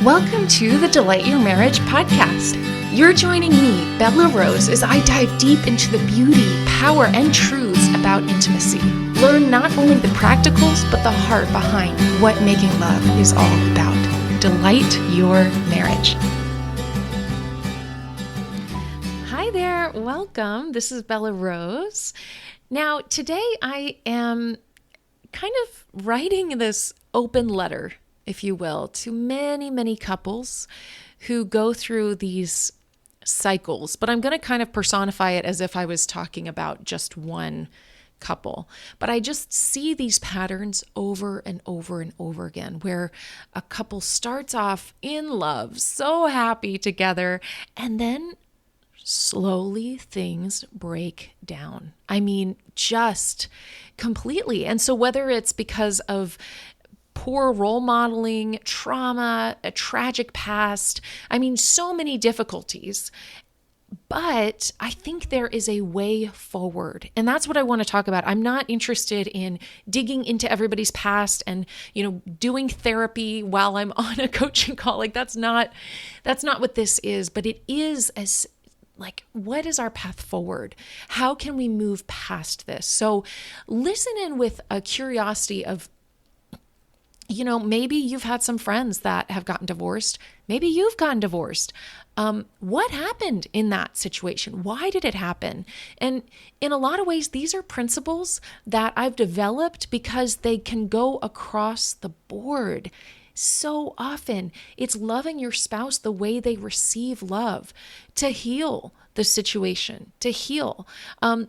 Welcome to the Delight Your Marriage podcast. You're joining me, Bella Rose, as I dive deep into the beauty, power, and truths about intimacy. Learn not only the practicals, but the heart behind what making love is all about. Delight your marriage. Hi there, welcome. This is Bella Rose. Now, today I am kind of writing this open letter, if you will, to many, many couples who go through these cycles. But I'm going to kind of personify it as if I was talking about just one couple. But I just see these patterns over and over and over again, where a couple starts off in love, so happy together, and then slowly things break down. I mean, just completely. And so whether it's because of poor role modeling, trauma, a tragic past, I mean, so many difficulties. But I think there is a way forward. And that's what I want to talk about. I'm not interested in digging into everybody's past and, doing therapy while I'm on a coaching call. Like that's not what this is, but it is as like, what is our path forward? How can we move past this? So listen in with a curiosity of, maybe you've had some friends that have gotten divorced. Maybe you've gotten divorced. What happened in that situation? Why did it happen? And in a lot of ways, these are principles that I've developed because they can go across the board. So often it's loving your spouse the way they receive love to heal the situation, to heal.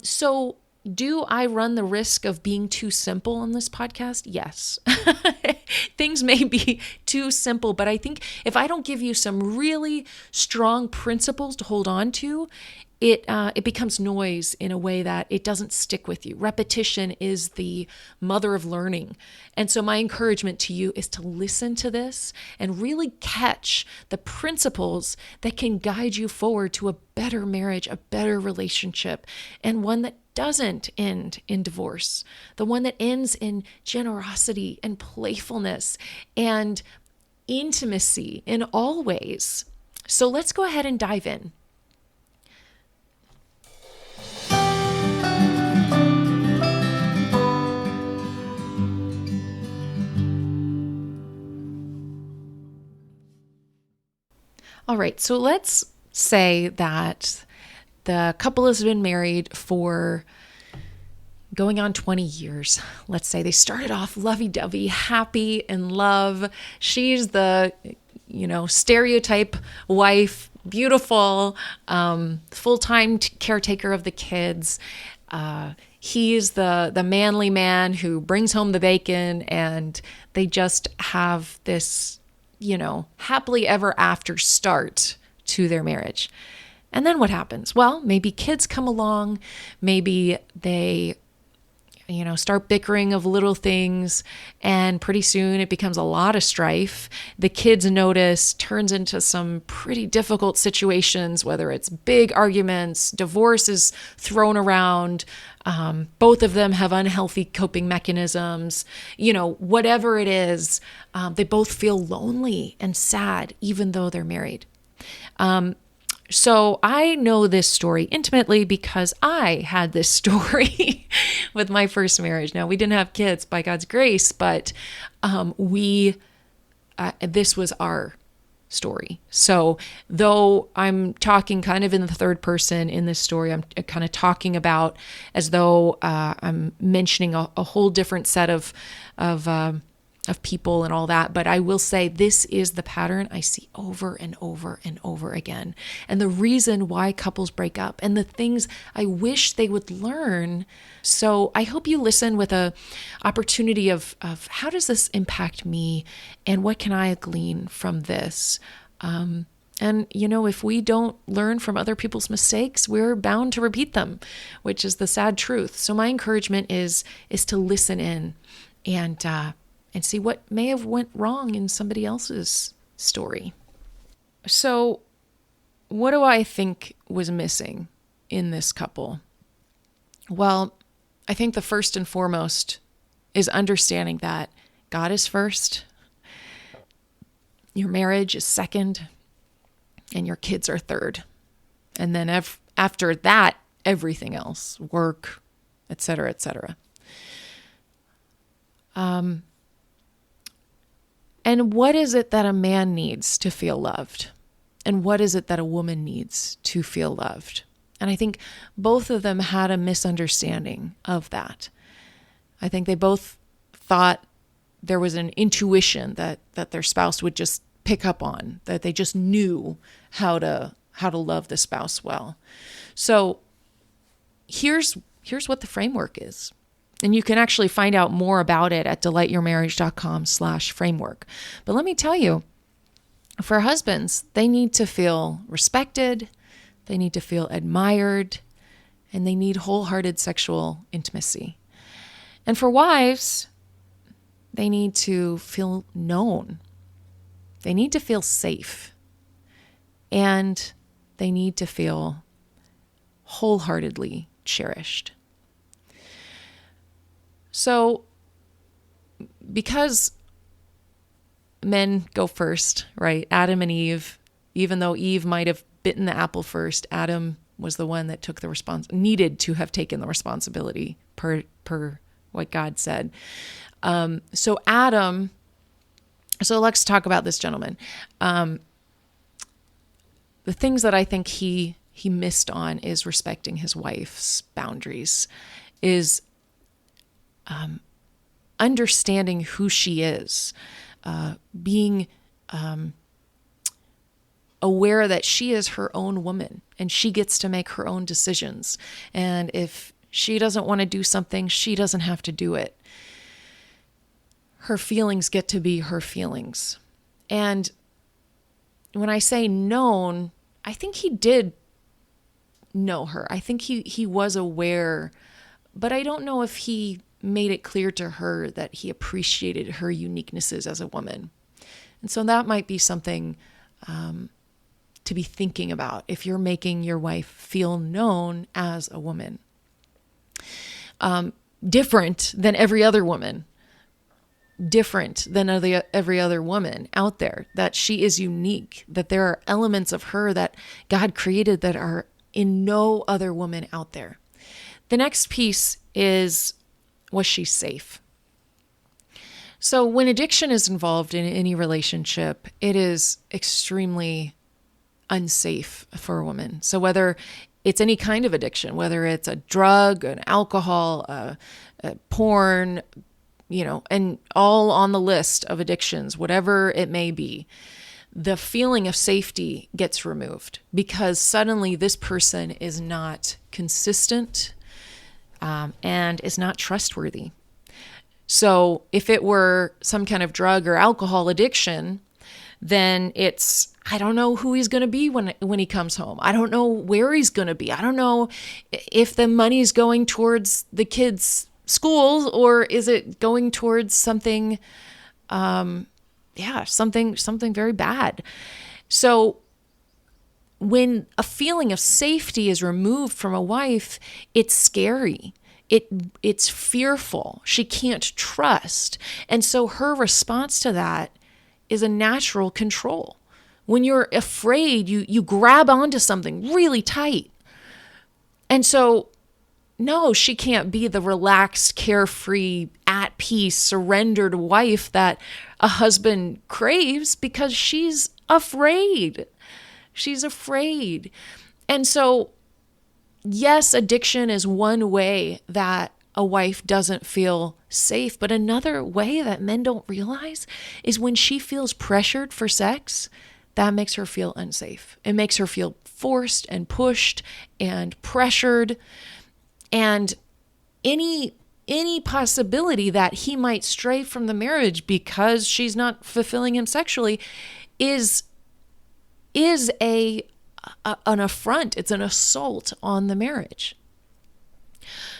So do I run the risk of being too simple on this podcast? Yes. Things may be too simple, but I think if I don't give you some really strong principles to hold on to, it becomes noise in a way that it doesn't stick with you. Repetition is the mother of learning. And so my encouragement to you is to listen to this and really catch the principles that can guide you forward to a better marriage, a better relationship, and one that doesn't end in divorce, the one that ends in generosity and playfulness and intimacy in all ways. So let's go ahead and dive in. All right, so let's say that the couple has been married for going on 20 years. Let's say they started off lovey-dovey, happy, in love. She's the, stereotype wife, beautiful, full-time caretaker of the kids. He's the manly man who brings home the bacon, and they just have this, happily ever after start to their marriage. And then what happens? Well, maybe kids come along, maybe they, start bickering of little things, and pretty soon it becomes a lot of strife. The kids notice, turns into some pretty difficult situations, whether it's big arguments, divorce is thrown around, both of them have unhealthy coping mechanisms, whatever it is, they both feel lonely and sad, even though they're married. So I know this story intimately because I had this story with my first marriage. Now, we didn't have kids by God's grace, but this was our story. So though I'm talking kind of in the third person in this story, I'm kind of talking about as though I'm mentioning a whole different set of people and all that. But I will say this is the pattern I see over and over and over again. And the reason why couples break up and the things I wish they would learn. So I hope you listen with a opportunity of how does this impact me and what can I glean from this? And if we don't learn from other people's mistakes, we're bound to repeat them, which is the sad truth. So my encouragement is to listen in and see what may have went wrong in somebody else's story. So what do I think was missing in this couple? Well, I think the first and foremost is understanding that God is first Your marriage is second, and your kids are third. And then after that, everything else, work, et cetera, et cetera. And what is it that a man needs to feel loved? And what is it that a woman needs to feel loved? And I think both of them had a misunderstanding of that. I think they both thought there was an intuition that their spouse would just pick up on, that they just knew how to love the spouse well. So here's what the framework is. And you can actually find out more about it at delightyourmarriage.com/framework. But let me tell you, for husbands, they need to feel respected, they need to feel admired, and they need wholehearted sexual intimacy. And for wives, they need to feel known. They need to feel safe. And they need to feel wholeheartedly cherished. So, because men go first, right? Adam and Eve, even though Eve might have bitten the apple first, Adam was the one that took the needed to have taken the responsibility per what God said. So let's talk about this gentleman. The things that I think he missed on is respecting his wife's boundaries, is understanding who she is, being aware that she is her own woman and she gets to make her own decisions. And if she doesn't want to do something, she doesn't have to do it. Her feelings get to be her feelings. And when I say known, I think he did know her. I think he was aware, but I don't know if he made it clear to her that he appreciated her uniquenesses as a woman. And so that might be something to be thinking about if you're making your wife feel known as a woman. Different than every other woman. Different than every other woman out there, that she is unique, that there are elements of her that God created that are in no other woman out there. The next piece is, was she safe? So when addiction is involved in any relationship, it is extremely unsafe for a woman. So whether it's any kind of addiction, whether it's a drug, an alcohol, a porn, and all on the list of addictions, whatever it may be, the feeling of safety gets removed because suddenly this person is not consistent and is not trustworthy. So if it were some kind of drug or alcohol addiction, then it's, I don't know who he's going to be when he comes home. I don't know where he's going to be. I don't know if the money's going towards the kids' schools or is it going towards something, something very bad. So when a feeling of safety is removed from a wife, it's scary. It's fearful. She can't trust. And so her response to that is a natural control. When you're afraid, you grab onto something really tight. And so, no, she can't be the relaxed, carefree, at peace, surrendered wife that a husband craves because she's afraid. She's afraid. And so, yes, addiction is one way that a wife doesn't feel safe, but another way that men don't realize is when she feels pressured for sex, that makes her feel unsafe. It makes her feel forced and pushed and pressured. And any possibility that he might stray from the marriage because she's not fulfilling him sexually is an affront. It's an assault on the marriage.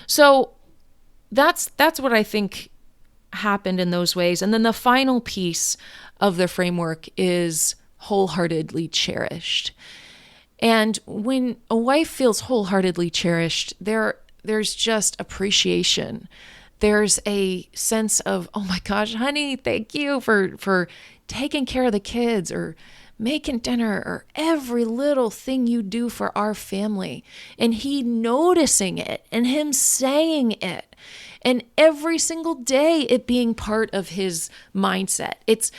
So that's what I think happened in those ways. And then the final piece of the framework is wholeheartedly cherished. And when a wife feels wholeheartedly cherished, there's just appreciation. There's a sense of, oh my gosh, honey, thank you for taking care of the kids, or making dinner, or every little thing you do for our family. And he noticing it and him saying it, and every single day it being part of his mindset. It's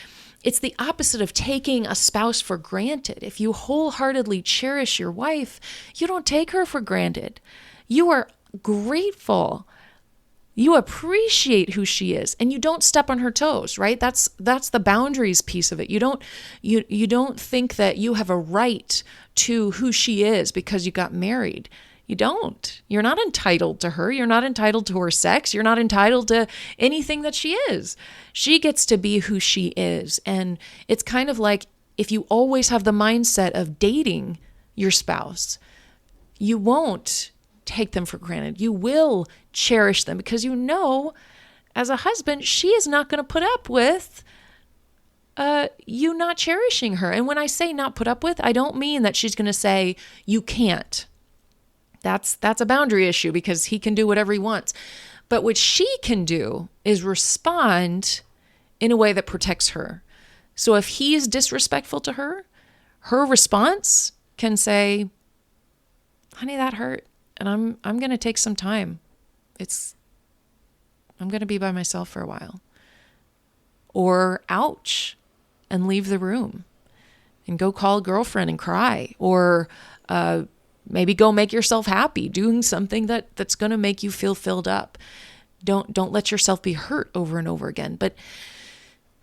the opposite of taking a spouse for granted. If you wholeheartedly cherish your wife, you don't take her for granted. You are grateful. You appreciate who she is, and you don't step on her toes, right? That's the boundaries piece of it. You don't think that you have a right to who she is because you got married. You don't. You're not entitled to her. You're not entitled to her sex. You're not entitled to anything that she is. She gets to be who she is. And it's kind of like, if you always have the mindset of dating your spouse, you won't take them for granted. You will cherish them, because you know, as a husband, she is not going to put up with you not cherishing her. And when I say not put up with, I don't mean that she's going to say, you can't. That's a boundary issue, because he can do whatever he wants. But what she can do is respond in a way that protects her. So if he is disrespectful to her, her response can say, honey, that hurt, and I'm going to take some time. I'm going to be by myself for a while. Or ouch, and leave the room and go call a girlfriend and cry. Or maybe go make yourself happy doing something that's going to make you feel filled up. Don't let yourself be hurt over and over again. But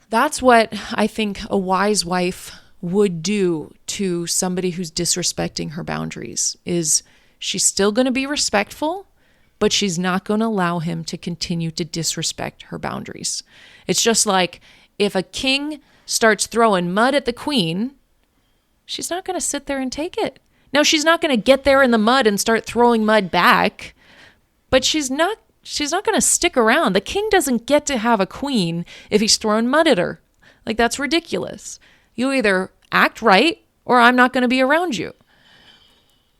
that's what I think a wise wife would do to somebody who's disrespecting her boundaries. Is she's still going to be respectful, but she's not going to allow him to continue to disrespect her boundaries. It's just like, if a king starts throwing mud at the queen, she's not going to sit there and take it. Now, she's not going to get there in the mud and start throwing mud back, but she's not going to stick around. The king doesn't get to have a queen if he's throwing mud at her. Like, that's ridiculous. You either act right, or I'm not going to be around you.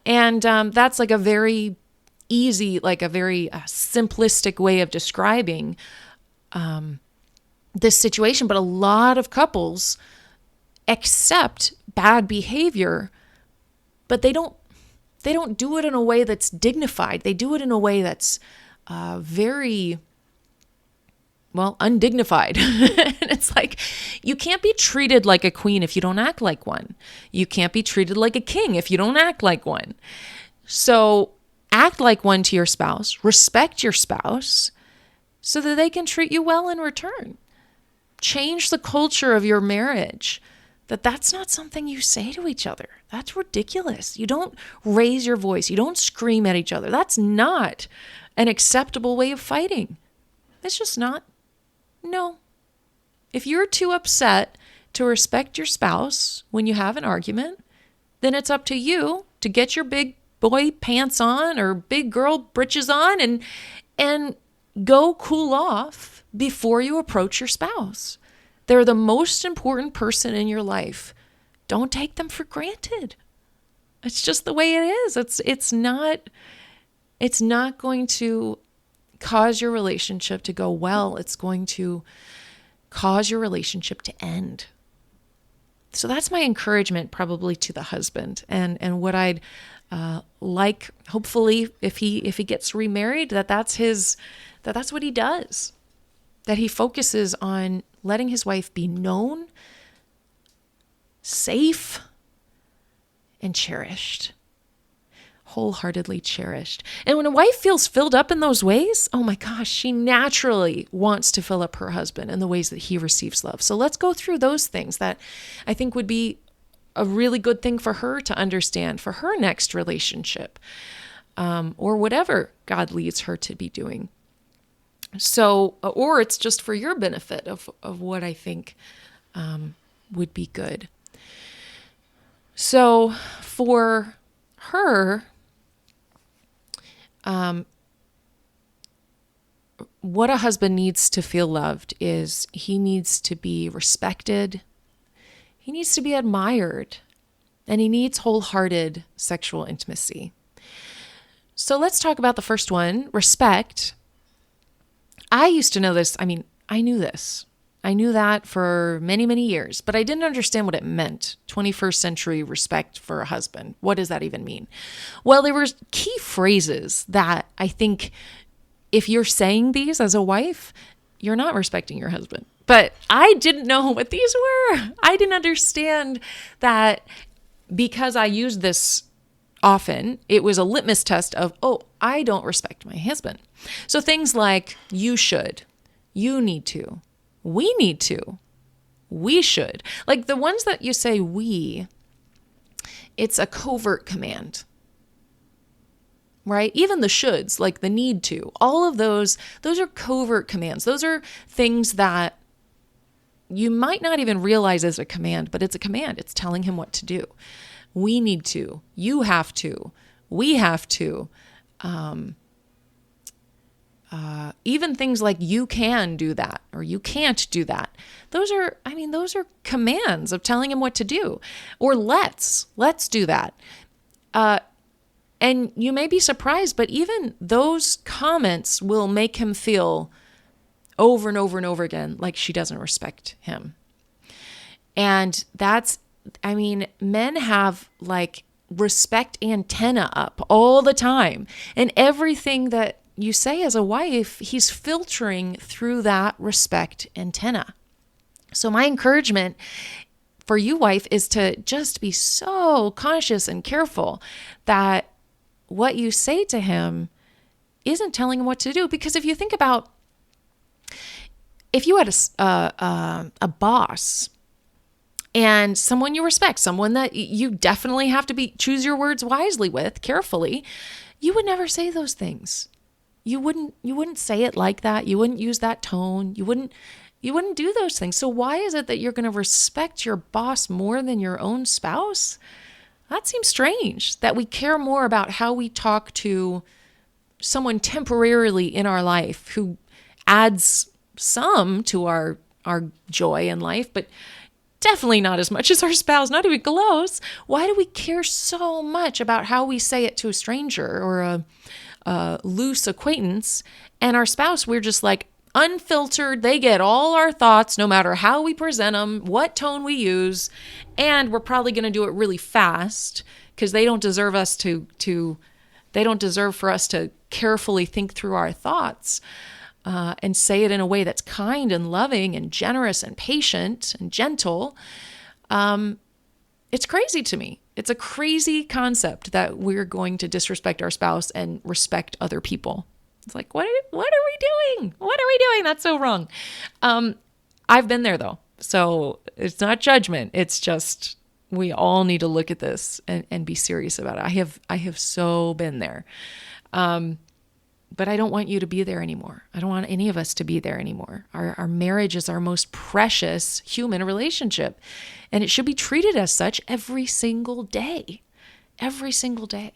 And that's like a very easy, like a very simplistic way of describing this situation. But a lot of couples accept bad behavior, but they don't do it in a way that's dignified. They do it in a way that's very, well, undignified. And it's like, you can't be treated like a queen if you don't act like one. You can't be treated like a king if you don't act like one. So act like one to your spouse, respect your spouse, so that they can treat you well in return. Change the culture of your marriage. That's not something you say to each other. That's ridiculous. You don't raise your voice. You don't scream at each other. That's not an acceptable way of fighting. It's just not. No. If you're too upset to respect your spouse when you have an argument, then it's up to you to get your big boy pants on or big girl britches on and go cool off before you approach your spouse. They're the most important person in your life. Don't take them for granted. It's just the way it is. It's not going to cause your relationship to go well. It's going to cause your relationship to end. So that's my encouragement probably to the husband, and what I'd like, hopefully, if he gets remarried, that's what he does. That he focuses on letting his wife be known, safe, and cherished. Wholeheartedly cherished. And when a wife feels filled up in those ways, oh my gosh, she naturally wants to fill up her husband in the ways that he receives love. So let's go through those things that I think would be a really good thing for her to understand for her next relationship, or whatever God leads her to be doing. So, or it's just for your benefit of what I think would be good. So for her, what a husband needs to feel loved is he needs to be respected, he needs to be admired, and he needs wholehearted sexual intimacy. So let's talk about the first one, respect. I used to know this. I mean, I knew this. I knew that for many, many years, but I didn't understand what it meant. 21st century respect for a husband. What does that even mean? Well, there were key phrases that I think if you're saying these as a wife, you're not respecting your husband. But I didn't know what these were. I didn't understand that because I used this often, it was a litmus test of, oh, I don't respect my husband. So things like you should, you need to, we need to, we should. Like the ones that you say we, it's a covert command, right? Even the shoulds, like the need to, all of those are covert commands. Those are things that you might not even realize as a command, but it's a command. It's telling him what to do. We need to, you have to, we have to. Even things like you can do that or you can't do that. Those are commands of telling him what to do. Or let's do that. And you may be surprised, but even those comments will make him feel over and over and over again like she doesn't respect him. And men have like respect antenna up all the time. And everything that you say as a wife, he's filtering through that respect antenna. So my encouragement for you, wife, is to just be so conscious and careful that what you say to him isn't telling him what to do. Because if you think about, if you had a boss and someone you respect, someone that you definitely have to choose your words wisely with, carefully, you would never say those things. You wouldn't say it like that. You wouldn't use that tone. You wouldn't do those things. So why is it that you're going to respect your boss more than your own spouse? That seems strange, that we care more about how we talk to someone temporarily in our life who adds some to our joy in life, but definitely not as much as our spouse, not even close. Why do we care so much about how we say it to a stranger or a loose acquaintance, and our spouse, we're just like unfiltered. They get all our thoughts, no matter how we present them, what tone we use, and we're probably going to do it really fast because they don't deserve us they don't deserve for us to carefully think through our thoughts and say it in a way that's kind and loving and generous and patient and gentle. It's crazy to me. It's a crazy concept that we're going to disrespect our spouse and respect other people. It's like, what are we doing? What are we doing? That's so wrong. I've been there though. So it's not judgment. It's just, we all need to look at this and be serious about it. I have so been there. But I don't want you to be there anymore. I don't want any of us to be there anymore. Our marriage is our most precious human relationship, and it should be treated as such every single day. Every single day.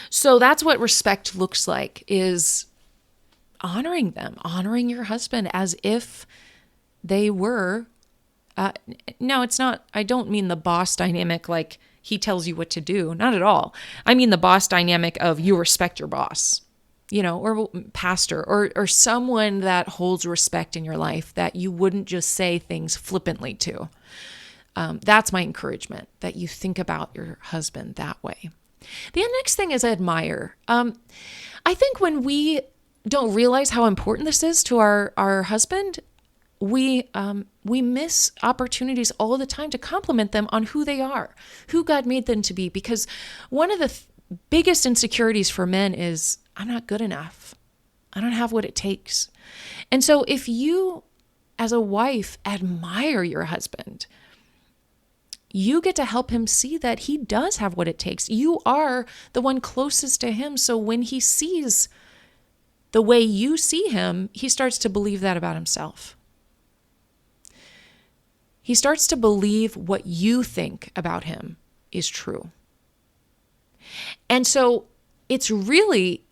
So that's what respect looks like, is honoring them, honoring your husband as if they were, no, it's not, I don't mean the boss dynamic like he tells you what to do. Not at all. I mean the boss dynamic of you respect your boss, or pastor or someone that holds respect in your life that you wouldn't just say things flippantly to. That's my encouragement, that you think about your husband that way. The next thing is admire. I think when we don't realize how important this is to our husband, we miss opportunities all the time to compliment them on who they are, who God made them to be. Because one of the biggest insecurities for men is, I'm not good enough. I don't have what it takes. And so if you, as a wife, admire your husband, you get to help him see that he does have what it takes. You are the one closest to him. So when he sees the way you see him, he starts to believe that about himself. He starts to believe what you think about him is true. And so it's really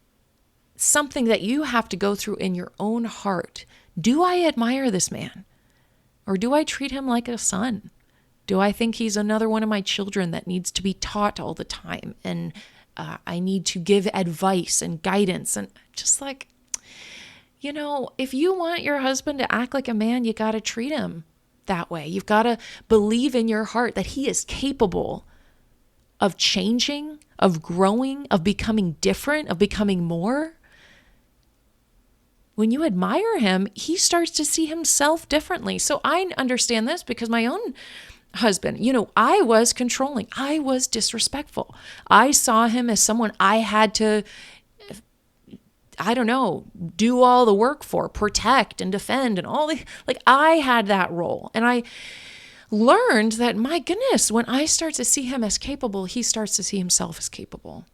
something that you have to go through in your own heart. Do I admire this man? Or do I treat him like a son? Do I think he's another one of my children that needs to be taught all the time? And I need to give advice and guidance. And just like, If you want your husband to act like a man, you got to treat him that way. You've got to believe in your heart that he is capable of changing, of growing, of becoming different, of becoming more. When you admire him, he starts to see himself differently. So I understand this because my own husband, I was controlling. I was disrespectful. I saw him as someone I had to, do all the work for, protect and defend and all the, I had that role. And I learned that, my goodness, when I start to see him as capable, he starts to see himself as capable.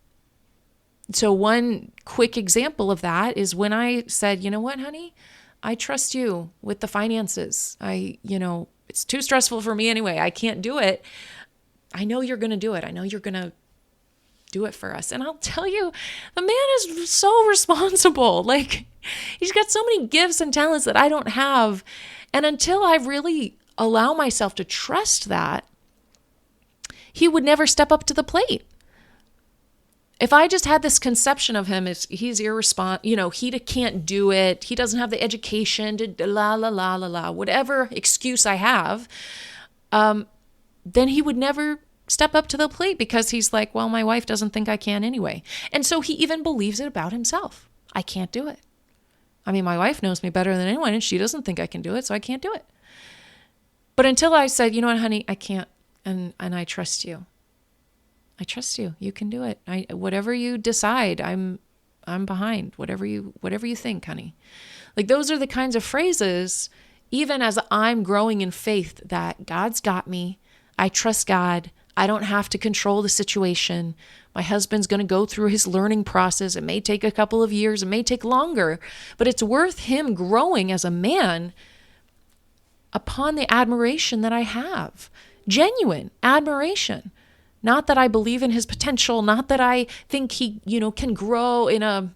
So one quick example of that is when I said, you know what, honey, I trust you with the finances. It's too stressful for me anyway. I can't do it. I know you're going to do it. I know you're going to do it for us. And I'll tell you, the man is so responsible. He's got so many gifts and talents that I don't have. And until I really allow myself to trust that, he would never step up to the plate. If I just had this conception of him as he's irresponsible, he can't do it, he doesn't have the education to la la la la la, whatever excuse I have, then he would never step up to the plate because he's like, well, my wife doesn't think I can anyway. And so he even believes it about himself. I can't do it. I mean, my wife knows me better than anyone and she doesn't think I can do it, so I can't do it. But until I said, you know what, honey, I can't, and I trust you. I trust you. You can do it. Whatever you decide, I'm behind. Whatever you think, honey. Those are the kinds of phrases, even as I'm growing in faith, that God's got me. I trust God. I don't have to control the situation. My husband's going to go through his learning process. It may take a couple of years. It may take longer, but it's worth him growing as a man upon the admiration that I have. Genuine admiration. Not that I believe in his potential, not that I think he, can grow in a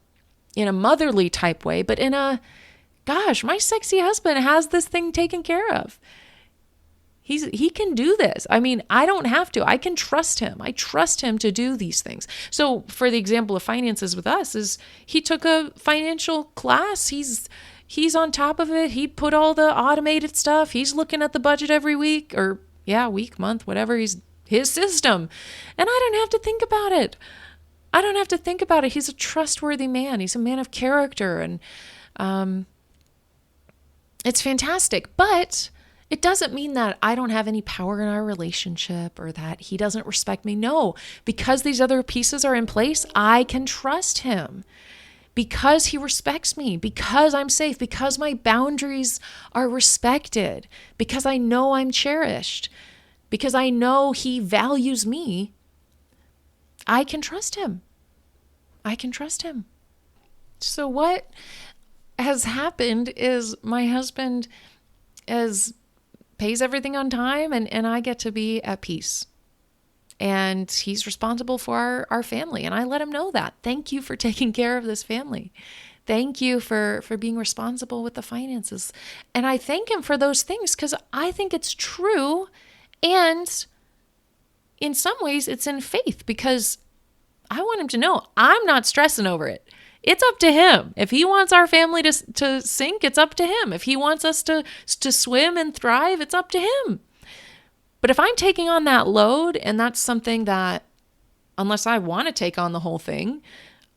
motherly type way, but in a, gosh, my sexy husband has this thing taken care of. He can do this. I mean, I don't have to. I can trust him. I trust him to do these things. So for the example of finances with us is he took a financial class. He's on top of it. He put all the automated stuff. He's looking at the budget every week week, month, whatever. He's his system. And I don't have to think about it. He's a trustworthy man. He's a man of character. And it's fantastic. But it doesn't mean that I don't have any power in our relationship or that he doesn't respect me. No, because these other pieces are in place, I can trust him. Because he respects me, because I'm safe, because my boundaries are respected, because I know I'm cherished, because I know he values me, I can trust him. So what has happened is my husband pays everything on time and I get to be at peace. And he's responsible for our family. And I let him know that. Thank you for taking care of this family. Thank you for being responsible with the finances. And I thank him for those things because I think it's true. And in some ways, it's in faith because I want him to know I'm not stressing over it. It's up to him. If he wants our family to sink, it's up to him. If he wants us to swim and thrive, it's up to him. But if I'm taking on that load, and that's something that, unless I want to take on the whole thing,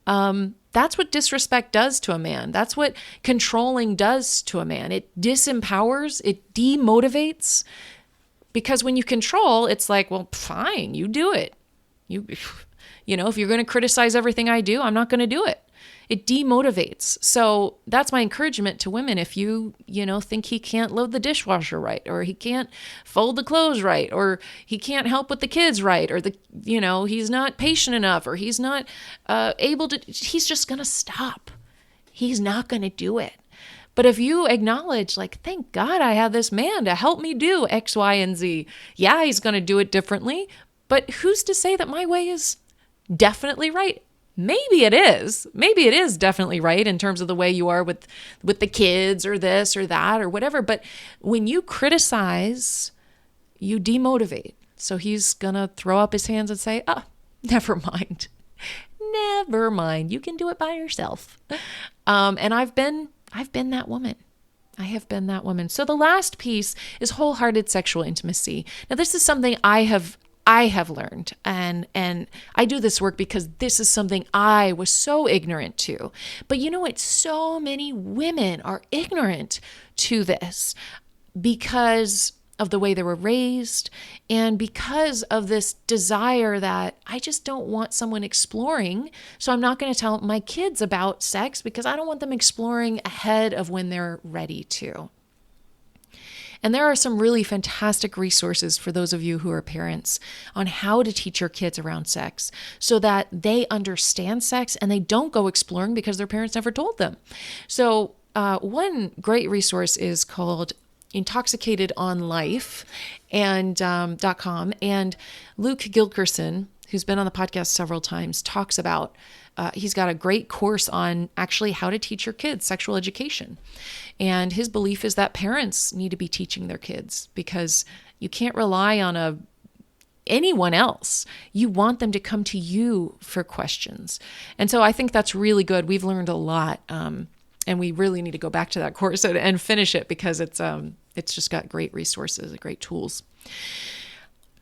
that's what disrespect does to a man. That's what controlling does to a man. It disempowers, it demotivates, because when you control, it's like, well, fine, you do it. If you're going to criticize everything I do, I'm not going to do it. It demotivates. So that's my encouragement to women. If you think he can't load the dishwasher right, or he can't fold the clothes right, or he can't help with the kids right, or he's not patient enough, or he's not able to, he's just going to stop. He's not going to do it. But if you acknowledge, thank God I have this man to help me do X, Y, and Z. Yeah, he's going to do it differently, but who's to say that my way is definitely right? Maybe it is. Maybe it is definitely right in terms of the way you are with the kids or this or that or whatever. But when you criticize, you demotivate. So he's going to throw up his hands and say, never mind. Never mind. You can do it by yourself. And I've been I've been that woman. I have been that woman. So the last piece is wholehearted sexual intimacy. Now, this is something I have learned, and I do this work because this is something I was so ignorant to. But you know what? So many women are ignorant to this because of the way they were raised and because of this desire that I just don't want someone exploring. So I'm not going to tell my kids about sex because I don't want them exploring ahead of when they're ready to. And there are some really fantastic resources for those of you who are parents on how to teach your kids around sex so that they understand sex and they don't go exploring because their parents never told them. So one great resource is called Intoxicated on Life and .com, and Luke Gilkerson, who's been on the podcast several times, talks about he's got a great course on actually how to teach your kids sexual education. And his belief is that parents need to be teaching their kids because you can't rely on anyone else. You want them to come to you for questions. And so I think that's really good. We've learned a lot. And we really need to go back to that course and finish it because it's just got great resources and great tools.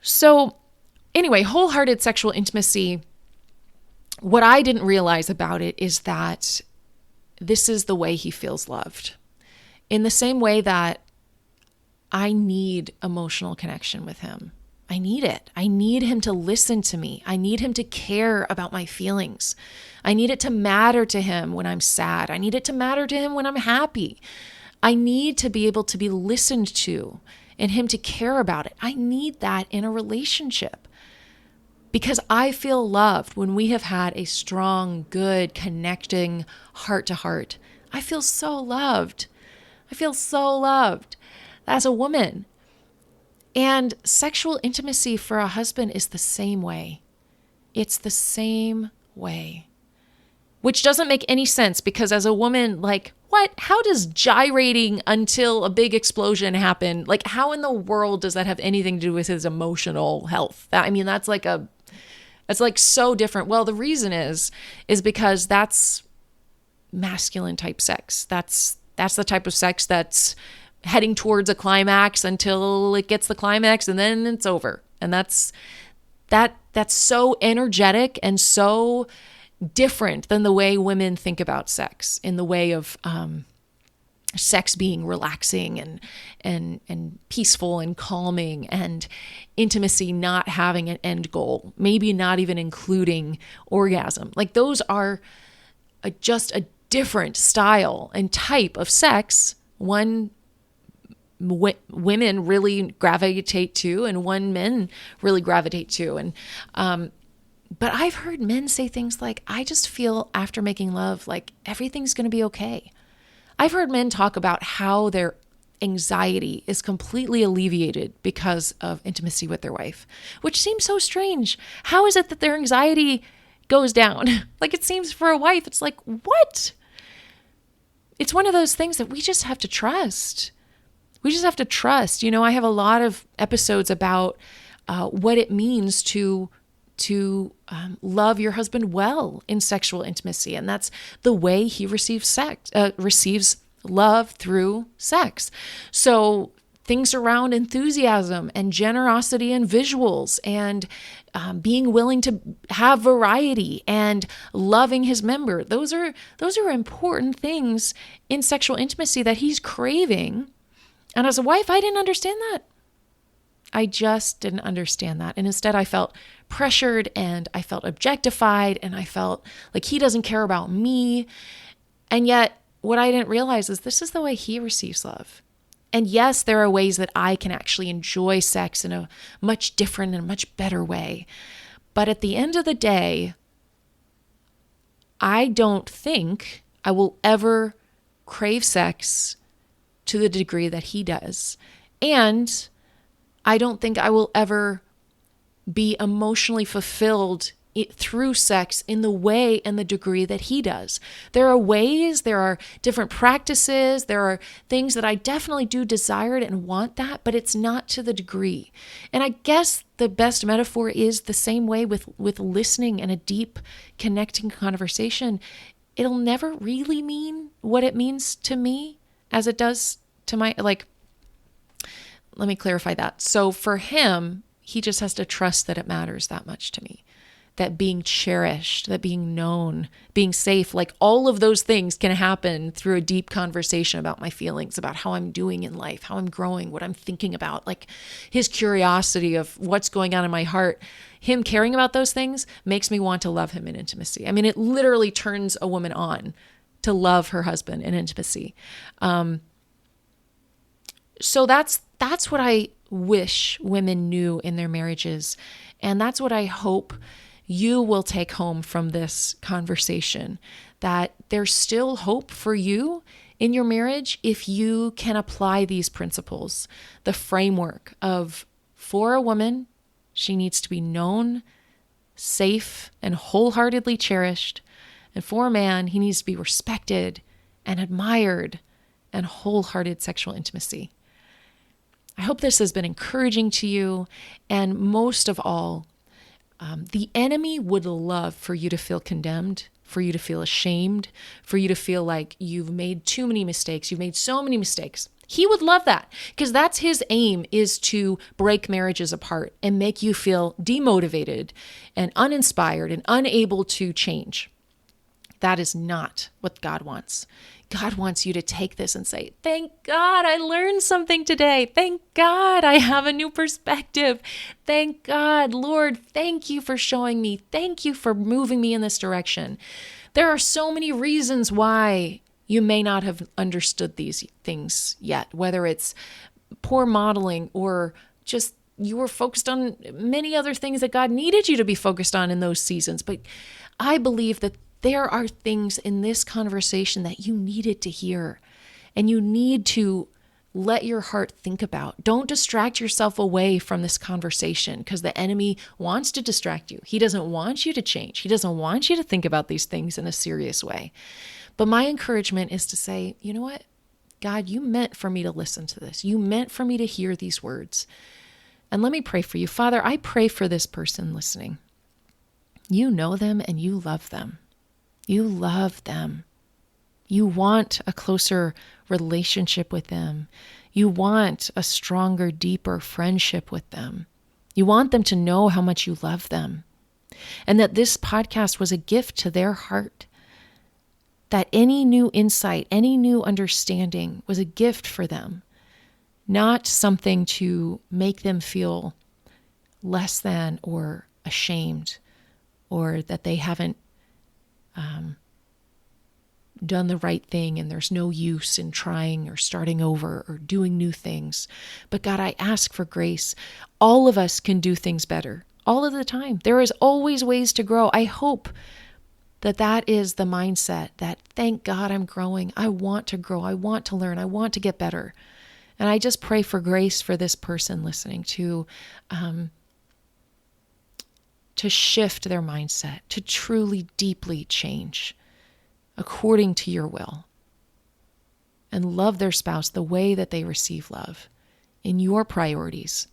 So anyway, wholehearted sexual intimacy, what I didn't realize about it is that this is the way he feels loved. In the same way that I need emotional connection with him. I need it. I need him to listen to me. I need him to care about my feelings. I need it to matter to him when I'm sad. I need it to matter to him when I'm happy. I need to be able to be listened to and him to care about it. I need that in a relationship because I feel loved when we have had a strong, good, connecting heart to heart. I feel so loved. I feel so loved as a woman. And sexual intimacy for a husband is the same way. It's the same way. Which doesn't make any sense because as a woman, like, what? How does gyrating until a big explosion happen? Like, how in the world does that have anything to do with his emotional health? That's like so different. Well, the reason is because that's masculine type sex. That's the type of sex that's heading towards a climax until it gets the climax and then it's over. And that's so energetic and so different than the way women think about sex, in the way of sex being relaxing and peaceful and calming, and intimacy not having an end goal, maybe not even including orgasm. Like those are just a different style and type of sex. One women really gravitate to and one men really gravitate to. And but I've heard men say things like, I just feel after making love like everything's going to be okay. I've heard men talk about how their anxiety is completely alleviated because of intimacy with their wife, which seems so strange. How is it that their anxiety goes down? Like it seems for a wife, it's like, what? It's one of those things that we just have to trust. We just have to trust. I have a lot of episodes about what it means to love your husband well in sexual intimacy, and that's the way he receives love through sex. So things around enthusiasm and generosity and visuals and being willing to have variety and loving his member. Those are important things in sexual intimacy that he's craving. And as a wife, I didn't understand that. I just didn't understand that. And instead I felt pressured and I felt objectified and I felt like he doesn't care about me. And yet what I didn't realize is this is the way he receives love. And yes, there are ways that I can actually enjoy sex in a much different and much better way. But at the end of the day, I don't think I will ever crave sex to the degree that he does. And I don't think I will ever be emotionally fulfilled through sex in the way and the degree that he does. There are ways, there are different practices, there are things that I definitely do desire and want that, but it's not to the degree. And I guess the best metaphor is the same way with listening and a deep connecting conversation. it'll never really mean what it means to me as it does to my, like, let me clarify that. So for him, he just has to trust that it matters that much to me, that being cherished, that being known, being safe, like all of those things can happen through a deep conversation about my feelings, about how I'm doing in life, how I'm growing, what I'm thinking about, like his curiosity of what's going on in my heart. Him caring about those things makes me want to love him in intimacy. I mean, it literally turns a woman on to love her husband in intimacy. So that's what I wish women knew in their marriages. And that's what I hope you will take home from this conversation, that there's still hope for you in your marriage if you can apply these principles, the framework of, for a woman, she needs to be known, safe, and wholeheartedly cherished. And for a man, he needs to be respected and admired and wholehearted sexual intimacy. I hope this has been encouraging to you. And most of all, the enemy would love for you to feel condemned, for you to feel ashamed, for you to feel like you've made too many mistakes. You've made so many mistakes. He would love that, because that's his aim, is to break marriages apart and make you feel demotivated and uninspired and unable to change. That is not what God wants. God wants you to take this and say, thank God I learned something today. Thank God I have a new perspective. Thank God, Lord, thank you for showing me. Thank you for moving me in this direction. There are so many reasons why you may not have understood these things yet, whether it's poor modeling or just you were focused on many other things that God needed you to be focused on in those seasons. But I believe that there are things in this conversation that you needed to hear and you need to let your heart think about. Don't distract yourself away from this conversation, because the enemy wants to distract you. He doesn't want you to change. He doesn't want you to think about these things in a serious way. But my encouragement is to say, you know what? God, you meant for me to listen to this. You meant for me to hear these words. And let me pray for you. Father, I pray for this person listening. You know them and you love them. You love them. You want a closer relationship with them. You want a stronger, deeper friendship with them. You want them to know how much you love them, and that this podcast was a gift to their heart, that any new insight, any new understanding was a gift for them, not something to make them feel less than or ashamed, or that they haven't done the right thing and there's no use in trying or starting over or doing new things. But God, I ask for grace. All of us can do things better all of the time. There is always ways to grow. I hope that that is the mindset, that thank God I'm growing. I want to grow. I want to learn. I want to get better. And I just pray for grace for this person listening to shift their mindset, to truly, deeply change according to your will, and love their spouse the way that they receive love in your priorities,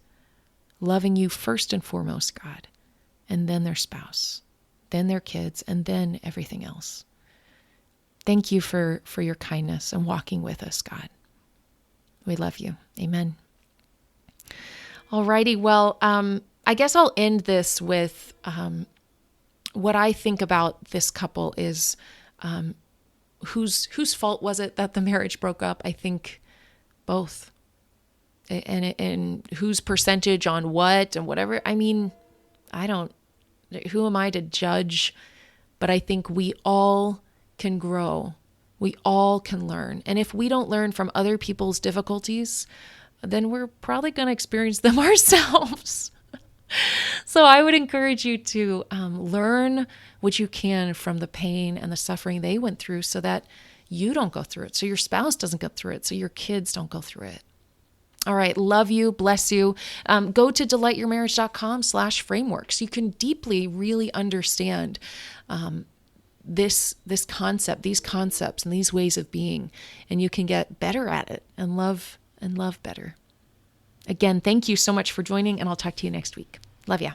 loving you first and foremost, God, and then their spouse, then their kids, and then everything else. Thank you for your kindness and walking with us, God. We love you. Amen. Alrighty. Well, I guess I'll end this with what I think about this couple is whose fault was it that the marriage broke up? I think both. And whose percentage on what and whatever. I mean, who am I to judge? But I think we all can grow. We all can learn. And if we don't learn from other people's difficulties, then we're probably going to experience them ourselves. So I would encourage you to learn what you can from the pain and the suffering they went through, so that you don't go through it, so your spouse doesn't go through it, so your kids don't go through it. All right. Love you. Bless you. Go to delightyourmarriage.com/frameworks. You can deeply really understand this concept, these concepts, and these ways of being, and you can get better at it and love better. Again, thank you so much for joining, and I'll talk to you next week. Love ya.